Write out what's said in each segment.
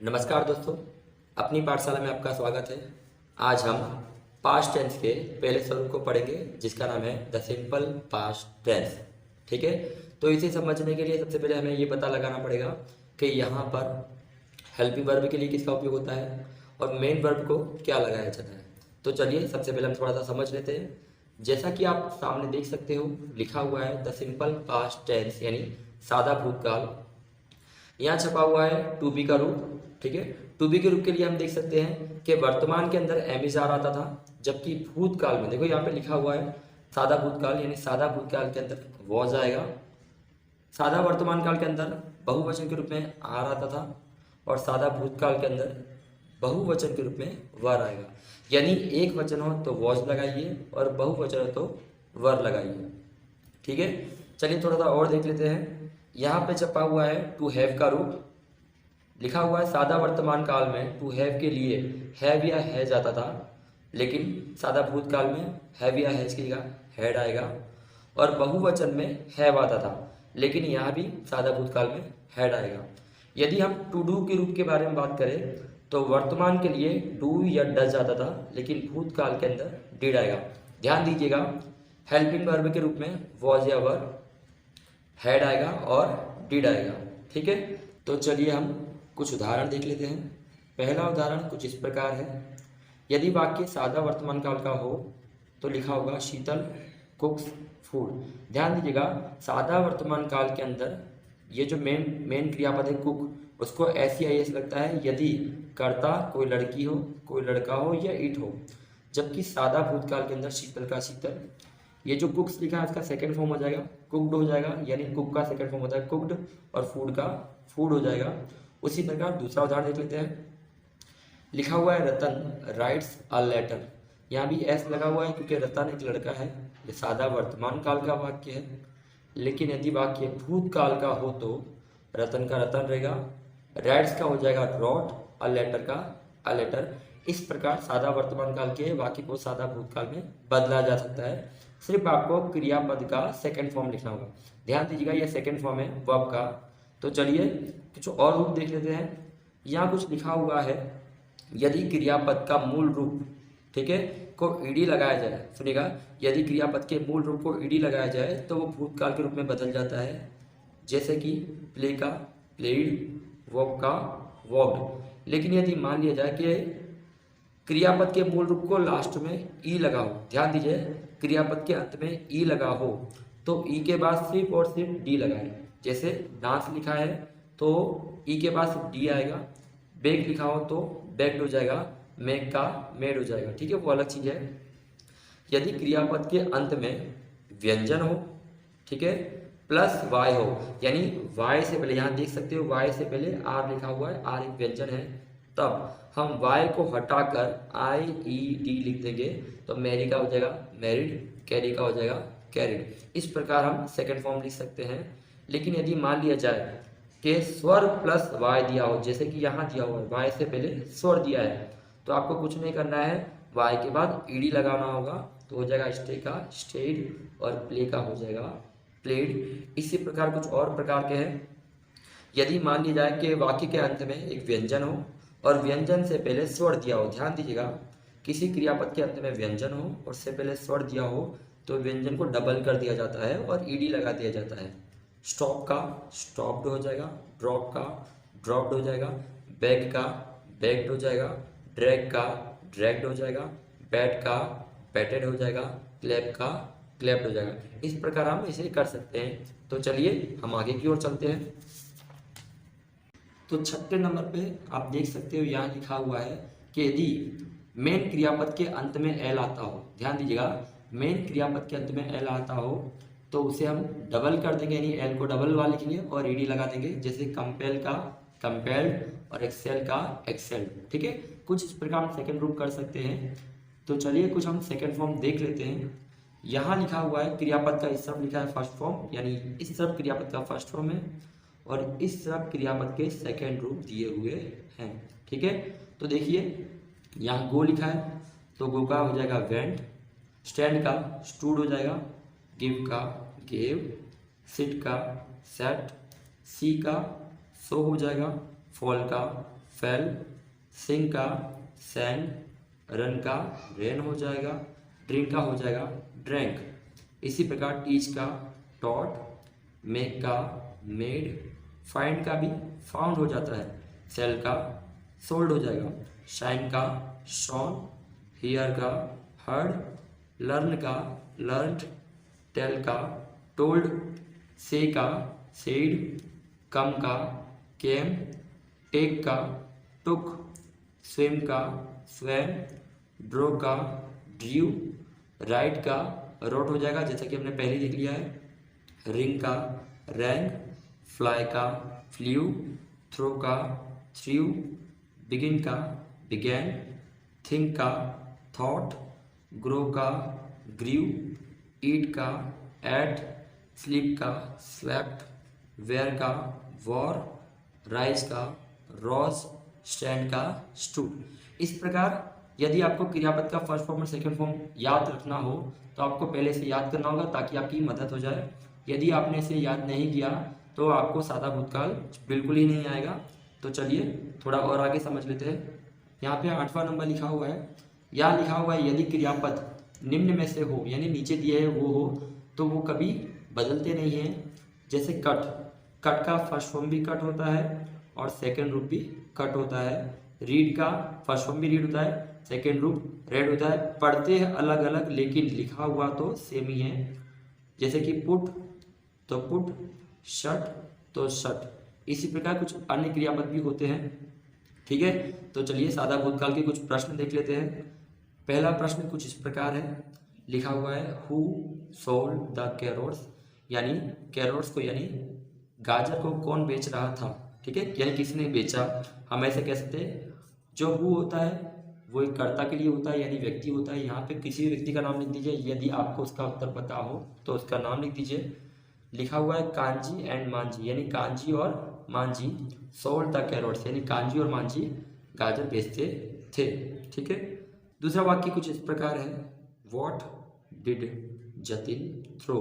नमस्कार दोस्तों, अपनी पाठशाला में आपका स्वागत है। आज हम पास्ट टेंस के पहले स्वरूप को पढ़ेंगे जिसका नाम है द सिंपल पास्ट टेंस। ठीक है, तो इसे समझने के लिए सबसे पहले हमें ये पता लगाना पड़ेगा कि यहाँ पर हेल्पिंग वर्ब के लिए किसका उपयोग होता है और मेन वर्ब को क्या लगाया जाता है। तो चलिए सबसे पहले हम थोड़ा सा समझ लेते हैं। जैसा कि आप सामने देख सकते हो, लिखा हुआ है द सिंपल पास्ट टेंस यानी सादा भूतकाल। यहाँ छपा हुआ है टू बी का रूप। ठीक है, टू बी के रूप के लिए हम देख सकते हैं कि वर्तमान के अंदर एम इज आर आता था, जबकि भूतकाल में देखो यहाँ पे लिखा हुआ है सादा भूतकाल यानी सादा भूतकाल के अंदर वॉज आएगा। सादा वर्तमान काल के अंदर बहुवचन के रूप में आर आता था और सादा भूतकाल के अंदर बहुवचन के रूप में वर आएगा। यानी एक वचन हो तो वॉज लगाइए और बहुवचन हो तो वर लगाइए। ठीक है, चलिए थोड़ा सा और देख लेते हैं। यहाँ पे छपा हुआ है टू हैव का रूप। लिखा हुआ है सादा वर्तमान काल में टू हैव के लिए हैव या हैज आता था, लेकिन सादा भूतकाल में हैव या हैज की जगह हैड आएगा और बहुवचन में हैव आता था, लेकिन यहाँ भी सादा भूतकाल में हैड आएगा। यदि हम टू डू के रूप के बारे में बात करें तो वर्तमान के लिए डू या डज आता था, लेकिन भूतकाल के अंदर डिड आएगा। ध्यान दीजिएगा, हेल्पिंग वर्ब के रूप में वॉज या वर, हैड आएगा और डिड आएगा। ठीक है, तो चलिए हम कुछ उदाहरण देख लेते हैं। पहला उदाहरण कुछ इस प्रकार है। यदि वाक्य सादा वर्तमान काल का हो तो लिखा होगा शीतल कुक्स फूड। ध्यान दीजिएगा, सादा वर्तमान काल के अंदर ये जो मेन क्रियापद है कुक, उसको ऐसी आई एस लगता है यदि कर्ता कोई लड़की हो, कोई लड़का हो या इट हो। जबकि सादा भूतकाल के अंदर शीतल का शीतल, ये जो कुक्स लिखा है इसका सेकंड फॉर्म हो जाएगा कुकड हो जाएगा, यानी कुक का सेकंड फॉर्म होता है कुकड और फूड का फूड हो जाएगा। उसी प्रकार दूसरा उदाहरण देख लेते हैं। लिखा हुआ है रतन राइट्स अ लेटर। यहाँ भी एस लगा हुआ है क्योंकि रतन एक लड़का है। ये सादा वर्तमान काल का वाक्य है, लेकिन यदि वाक्य भूतकाल का हो तो रतन का रतन रहेगा, राइट्स का हो जाएगा रॉट, अ लेटर का अ लेटर। इस प्रकार सादा वर्तमान काल के वाक्य को सादा भूतकाल में बदला जा सकता है। सिर्फ आपको क्रियापद का सेकंड फॉर्म लिखना होगा। ध्यान दीजिएगा, ये सेकंड फॉर्म है वर्ब का। तो चलिए कुछ और रूप देख लेते हैं। यहाँ कुछ लिखा हुआ है यदि क्रियापद का मूल रूप, ठीक है, को ईडी लगाया जाए। सुनिएगा, यदि क्रियापद के मूल रूप को ईडी लगाया जाए तो वो भूतकाल के रूप में बदल जाता है। जैसे कि प्ले का प्लेड, वॉक का वॉक्ड। लेकिन यदि मान लिया जाए कि क्रियापद के मूल रूप को लास्ट में ई लगा हो, ध्यान दीजिए, क्रियापद के अंत में ई लगा हो तो ई के बाद सिर्फ और सिर्फ डी लगाए। जैसे डांस लिखा है तो ई के बाद सिर्फ डी आएगा, बेक लिखा हो तो बेक्ड हो जाएगा, मेक का मेड हो जाएगा। ठीक है, वो अलग चीज़ है। यदि क्रियापद के अंत में व्यंजन हो, ठीक है, प्लस वाई हो, यानी वाई से पहले, यहाँ देख सकते हो वाई से पहले आर लिखा हुआ है, आर एक व्यंजन है, तब हम वाई को हटाकर आई ई डी लिख देंगे तो मैरी का हो जाएगा मैरिड, कैरी का हो जाएगा कैरिड। इस प्रकार हम सेकंड फॉर्म लिख सकते हैं। लेकिन यदि मान लिया जाए कि स्वर प्लस वाई दिया हो, जैसे कि यहाँ दिया हुआ है वाई से पहले स्वर दिया है, तो आपको कुछ नहीं करना है, वाई के बाद ईडी लगाना होगा तो हो जाएगा स्टे का स्टेड और प्ले का हो जाएगा प्लेड। इसी प्रकार कुछ और प्रकार के हैं। यदि मान लिया जाए कि वाक्य के अंत में एक व्यंजन हो और व्यंजन से पहले स्वर दिया हो, ध्यान दीजिएगा, किसी क्रियापद के अंत में व्यंजन हो और उससे पहले स्वर दिया हो तो व्यंजन को डबल कर दिया जाता है और ईडी लगा दिया जाता है। स्टॉप का स्टॉप्ड हो जाएगा, ड्रॉप का ड्रॉप्ड हो जाएगा, बैग का बैग्ड हो जाएगा, ड्रैग का ड्रैग्ड हो जाएगा, बैट का बैटेड हो जाएगा, क्लैप का क्लैप्ड हो जाएगा। इस प्रकार हम इसे कर सकते हैं। तो चलिए हम आगे की ओर चलते हैं। तो छठे नंबर पे आप देख सकते हो, यहाँ लिखा हुआ है कि यदि मेन क्रियापद के अंत में एल आता हो, ध्यान दीजिएगा, मेन क्रियापद के अंत में एल आता हो तो उसे हम डबल कर देंगे, यानी एल को डबल वाले के लिए और ईडी लगा देंगे। जैसे कंपेल का कंपेल्ड और एक्सेल का एक्सेल्ड। ठीक है, कुछ इस प्रकार हम सेकेंड रूप कर सकते हैं। तो चलिए कुछ हम सेकेंड फॉर्म देख लेते हैं। यहाँ लिखा हुआ है क्रियापद का इस सब लिखा है फर्स्ट फॉर्म, यानी इस सब क्रियापद का फर्स्ट फॉर्म है और इस सब क्रियापद के सेकेंड रूप दिए हुए हैं। ठीक है, तो देखिए यहाँ गो लिखा है तो गो का हो जाएगा वेंट, स्टैंड का स्टूड हो जाएगा, गिव का गेव, सिट का सेट, सी का सो हो जाएगा, फॉल का फेल, सिंग का सैंग, रन का रेन हो जाएगा, ड्रिंक का हो जाएगा ड्रैंक। इसी प्रकार टीच का टॉट, मेक का मेड, फाइंड का भी फाउंड हो जाता है, सेल का सोल्ड हो जाएगा, शाइन का शॉन, हियर का हर्ड, लर्न का लर्नड, टेल का टोल्ड, से का सेड, कम का केम, टेक का टुक, स्विम का स्वैम, ड्रो का ड्रू, राइट का रोट हो जाएगा जैसा कि हमने पहले लिख लिया है, रिंग का रैंग, फ्लाई का फ्ल्यू, थ्रो का थ्रू, बिगिन का बिगैन, थिंक का थॉट, ग्रो का ग्रीव, ईट का एट, स्लीप का स्लेप्ट, वेयर का वॉर, राइज का रॉज, स्टैंड का स्टूड। इस प्रकार यदि आपको क्रियापद का फर्स्ट फॉर्म और सेकंड फॉर्म याद रखना हो तो आपको पहले से याद करना होगा ताकि आपकी मदद हो जाए। यदि आपने इसे याद नहीं किया तो आपको सादा भूतकाल बिल्कुल ही नहीं आएगा। तो चलिए थोड़ा और आगे समझ लेते हैं। यहाँ पे 8वां नंबर लिखा हुआ है, या लिखा हुआ है यदि क्रियापद निम्न में से हो, यानी नीचे दिए है वो हो तो वो कभी बदलते नहीं हैं। जैसे कट, कट का फर्स्ट फॉर्म भी कट होता है और सेकंड रूप भी कट होता है। रीड का फर्स्ट फॉर्म भी रीड होता है, सेकंड रूप रेड होता है। पढ़ते हैं अलग अलग लेकिन लिखा हुआ तो सेम ही है। जैसे कि पुट तो पुट, शट तो शट। इसी प्रकार कुछ अन्य क्रियापद भी होते हैं। ठीक है, तो चलिए सादा भूतकाल के कुछ प्रश्न देख लेते हैं। पहला प्रश्न कुछ इस प्रकार है, लिखा हुआ है हु सोल्ड द कैरोट्स, यानी कैरोट्स को यानी गाजर को कौन बेच रहा था। ठीक है, यानी किसने बेचा। हम ऐसे कह सकते हैं जो हु होता है वो एक कर्ता के लिए होता है यानी व्यक्ति होता है। यहाँ पे किसी भी व्यक्ति का नाम लिख दीजिए, यदि आपको उसका उत्तर पता हो तो उसका नाम लिख दीजिए। लिखा हुआ है कांजी एंड मांझी, यानी कांजी और मांझी सोल्ड द कैरोट्स, यानी कांजी और मांझी गाजर बेचते थे। ठीक है, दूसरा वाक्य कुछ इस प्रकार है, what did Jatin throw.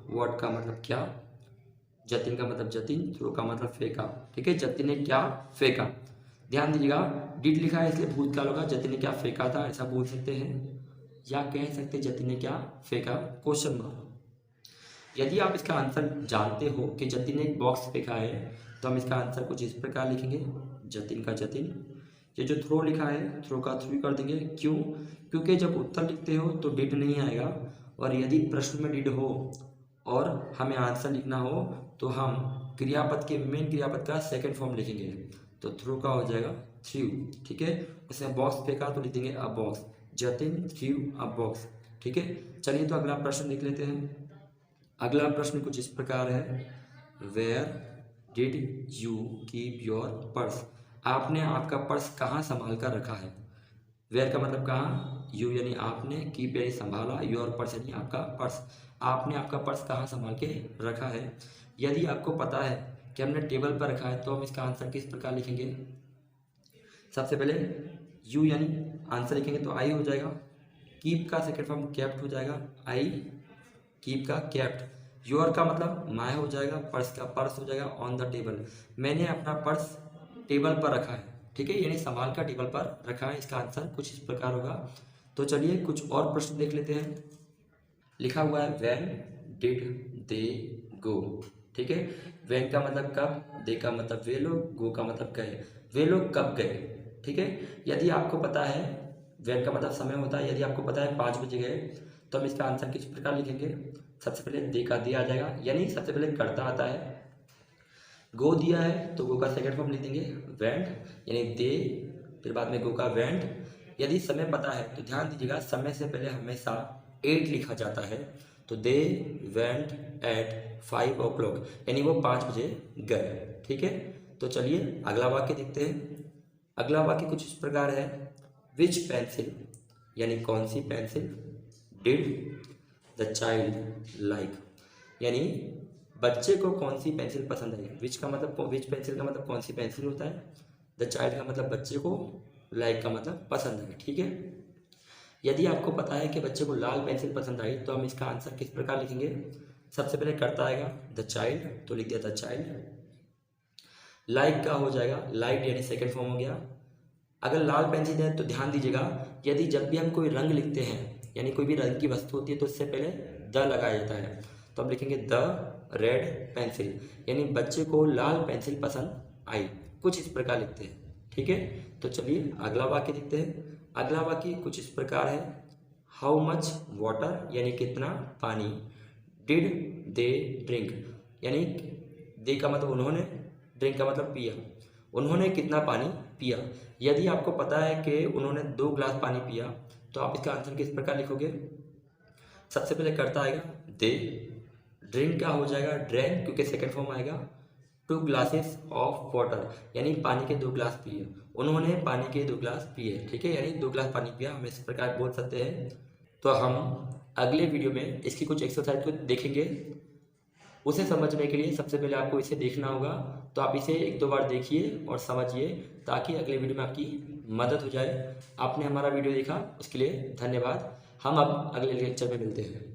What का मतलब क्या, जतिन का मतलब जतिन, थ्रो का मतलब फेंका। ठीक है, जतिन ने क्या फेंका। ध्यान दीजिएगा डिड लिखा है इसलिए भूतकाल होगा, जतिन ने क्या फेंका था ऐसा बोल सकते हैं, या कह सकते जतिन ने क्या फेंका, क्वेश्चन मार्क। यदि आप इसका आंसर जानते हो कि जतिन ने एक बॉक्स फेंका है तो हम इसका आंसर कुछ इस प्रकार लिखेंगे, जतिन का जतिन। ये जो थ्रो लिखा है थ्रो का थ्रू कर देंगे। क्यों, क्योंकि जब उत्तर लिखते हो तो डिड नहीं आएगा, और यदि प्रश्न में डिड हो और हमें आंसर लिखना हो तो हम क्रियापद के मेन क्रियापद का सेकंड फॉर्म लिखेंगे। तो थ्रो का हो जाएगा थ्रू। ठीक है, उसने बॉक्स फेंका तो लिख देंगे अ box, Jatin through a box. ठीक है, चलिए तो अगला प्रश्न देख लेते हैं। अगला प्रश्न कुछ इस प्रकार है, where did you keep your purse. आपने आपका पर्स कहाँ संभाल कर रखा है। वेयर का मतलब कहाँ, यू यानी आपने, कीप यानी संभाला, योर पर्स यानी आपका पर्स। आपने आपका पर्स कहाँ संभाल के रखा है। यदि आपको पता है कि हमने टेबल पर रखा है तो हम इसका आंसर किस प्रकार लिखेंगे। सबसे पहले यू यानी आंसर लिखेंगे तो आई हो जाएगा। कीप का सेकंड फॉर्म केप्ट हो जाएगा, आई कीप का केप्ट। योर का मतलब माय हो जाएगा, पर्स का पर्स हो जाएगा ऑन द टेबल। मैंने अपना पर्स टेबल पर रखा है। ठीक है, यानी संभाल का टेबल पर रखा है। इसका आंसर कुछ इस प्रकार होगा। तो चलिए कुछ और प्रश्न देख लेते हैं। लिखा हुआ है व्हेन डिड दे गो। ठीक है, व्हेन का मतलब कब, दे का मतलब वे लोग, गो का मतलब गए। वे लोग कब गए। ठीक है, यदि आपको पता है व्हेन का मतलब समय होता है, यदि आपको पता है 5 बजे गए तो हम इसका आंसर किस प्रकार लिखेंगे। सबसे पहले दे का दे आ जाएगा, यानी सबसे पहले कर्ता आता है। गो दिया है तो गो का सेकंड फॉर्म लिख देंगे वेंट, यानी दे, फिर बाद में गो का वेंट। यदि समय पता है तो ध्यान दीजिएगा समय से पहले हमेशा 8 लिखा जाता है। तो दे वेंट एट 5 o'clock, यानी वो 5 बजे गए। ठीक है, तो चलिए अगला वाक्य देखते हैं। अगला वाक्य कुछ इस प्रकार है, विच पेंसिल, यानी कौन सी pencil, did the child like, यानी बच्चे को कौन सी पेंसिल पसंद आई। विच का मतलब, विच पेंसिल का मतलब कौन सी पेंसिल होता है। द चाइल्ड का मतलब बच्चे को, लाइक का मतलब पसंद आई। ठीक है, यदि आपको पता है कि बच्चे को लाल पेंसिल पसंद आई तो हम इसका आंसर किस प्रकार लिखेंगे। सबसे पहले करता आएगा द चाइल्ड, तो लिख दिया द चाइल्ड। लाइक का हो जाएगा लाइट यानी सेकंड फॉर्म हो गया। अगर लाल पेंसिल है तो ध्यान दीजिएगा, यदि जब भी हम कोई रंग लिखते हैं यानी कोई भी रंग की वस्तु होती है तो इससे पहले द लगाया जाता है। तो हम लिखेंगे द रेड पेंसिल, यानी बच्चे को लाल पेंसिल पसंद आई, कुछ इस प्रकार लिखते हैं। ठीक है, तो चलिए अगला वाक्य लिखते हैं। अगला वाक्य कुछ इस प्रकार है, हाउ मच वाटर यानी कितना पानी, डिड दे ड्रिंक यानी दे का मतलब उन्होंने, ड्रिंक का मतलब पिया, उन्होंने कितना पानी पिया। यदि आपको पता है कि उन्होंने 2 गिलास पानी पिया तो आप इसका आंसर किस प्रकार लिखोगे। सबसे पहले करता आएगा दे, ड्रिंक का हो जाएगा ड्रैंक क्योंकि सेकंड फॉर्म आएगा, 2 ग्लासेस ऑफ वाटर यानी पानी के 2 गिलास पिए, उन्होंने पानी के 2 गिलास पिए। ठीक है, यानी 2 गिलास पानी पिया, हम इस प्रकार बोल सकते हैं। तो हम अगले वीडियो में इसकी कुछ एक्सरसाइज को देखेंगे। उसे समझने के लिए सबसे पहले आपको इसे देखना होगा, तो आप इसे 1-2 बार देखिए और समझिए ताकि अगले वीडियो में आपकी मदद हो जाए। आपने हमारा वीडियो देखा उसके लिए धन्यवाद। हम अब अगले लेक्चर में मिलते हैं।